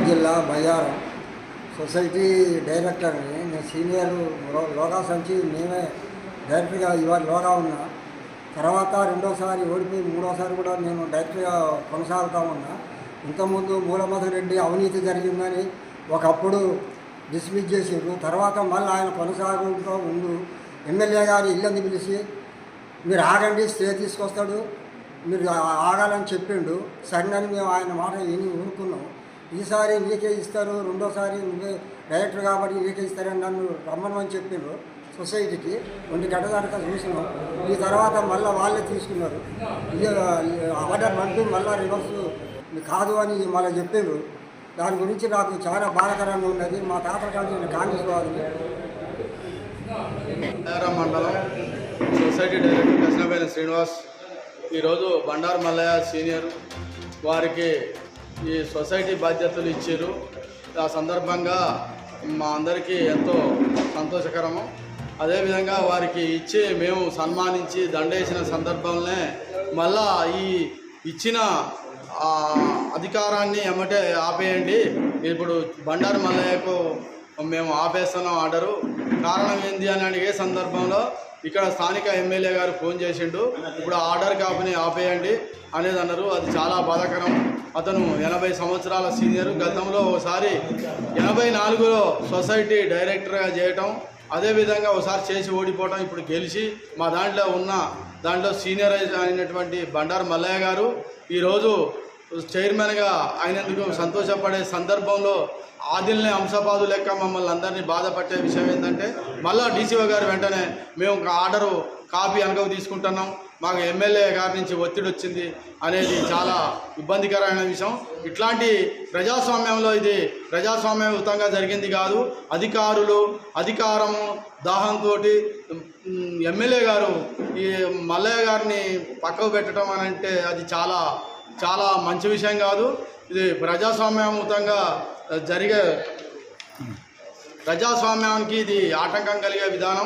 జిల్లా బయ్యారం సొసైటీ డైరెక్టర్ని. నేను సీనియర్ లోగా సంచి మేమే డైరెక్టర్గా ఇవాళ లోగా ఉన్నా. తర్వాత రెండోసారి ఓడిపోయి మూడోసారి కూడా నేను డైరెక్టర్గా కొనసాగుతూ ఉన్నా. ఇంతకుముందు మూలమధు రెడ్డి అవినీతి జరిగిందని ఒకప్పుడు డిస్మిస్ చేసిండ్రు. తర్వాత మళ్ళీ ఆయన కొనసాగుతూ ఉండు ఎమ్మెల్యే గారి ఇల్లంది పిలిచి మీరు ఆగండి, స్టే తీసుకొస్తాడు, మీరు ఆగాలని చెప్పిండు. సడన్గా మేము ఆయన మాట విని ఊరుకున్నాం. ఈసారి నీకే ఇస్తారు, రెండోసారి నువ్వే డైరెక్టర్ కాబట్టి నీకే ఇస్తారని నన్ను రమ్మని చెప్పిండ్రు. సొసైటీకి 1 గంట దాకా చూసినాం. ఈ తర్వాత మళ్ళీ వాళ్ళే తీసుకున్నారు. ఆర్డర్ పంపి మళ్ళీ రివర్స్ కాదు అని మళ్ళీ చెప్పిండ్రు. దాని గురించి నాకు చాలా బాధాకరంగా ఉన్నది. మా తాత కాదు కాంగ్రెస్ వారిని. మండలం సొసైటీ డైరెక్టర్ కృష్ణపల్లి శ్రీనివాస్. ఈరోజు బండారు మల్లయ్య సీనియర్ వారికి ఈ సొసైటీ బాధ్యతలు ఇచ్చారు. ఆ సందర్భంగా మా అందరికీ ఎంతో సంతోషకరము. అదేవిధంగా వారికి ఇచ్చి మేము సన్మానించి దండేసిన సందర్భంలోనే మళ్ళా ఈ ఇచ్చిన అధికారాన్ని ఎమ్మటే ఆపేయండి, ఇప్పుడు బండారు మల్లయ్యకు మేము ఆపేస్తున్నాం ఆర్డరు, కారణం ఏంది అని అడిగే సందర్భంలో ఇక్కడ స్థానిక ఎమ్మెల్యే గారు ఫోన్ చేసిండు, ఇప్పుడు ఆర్డర్ కాపీని ఆపేయండి అనేది అన్నారు. అది చాలా బాధాకరం. అతను 80 సంవత్సరాల సీనియర్. గతంలో ఒకసారి 84లో సొసైటీ డైరెక్టర్గా చేయటం, అదేవిధంగా ఒకసారి చేసి ఓడిపోవటం, ఇప్పుడు గెలిచి మా దాంట్లో సీనియర్ అయినటువంటి బండారు మల్లయ్య గారు ఈరోజు చైర్మన్గా అయినందుకు సంతోషపడే సందర్భంలో ఆదిల్నే అంశపాదు లెక్క మమ్మల్ని అందరినీ బాధపట్టే విషయం ఏంటంటే మళ్ళీ డీసీఓ గారు వెంటనే మేము ఒక ఆర్డరు కాపీ అనుకో తీసుకుంటున్నాం, మాకు ఎమ్మెల్యే గారి నుంచి ఒత్తిడి వచ్చింది అనేది చాలా ఇబ్బందికరమైన విషయం. ఇట్లాంటి ప్రజాస్వామ్యంలో ఇది ప్రజాస్వామ్యయుతంగా జరిగింది కాదు. అధికారము దాహంతో ఎమ్మెల్యే గారు ఈ మల్లయ్య గారిని పక్కకు పెట్టడం అని అంటే అది చాలా చాలా మంచి విషయం కాదు. ఇది ప్రజాస్వామ్యయుతంగా జరిగే ప్రజాస్వామ్యానికి ఇది ఆటంకం కలిగే విధానం.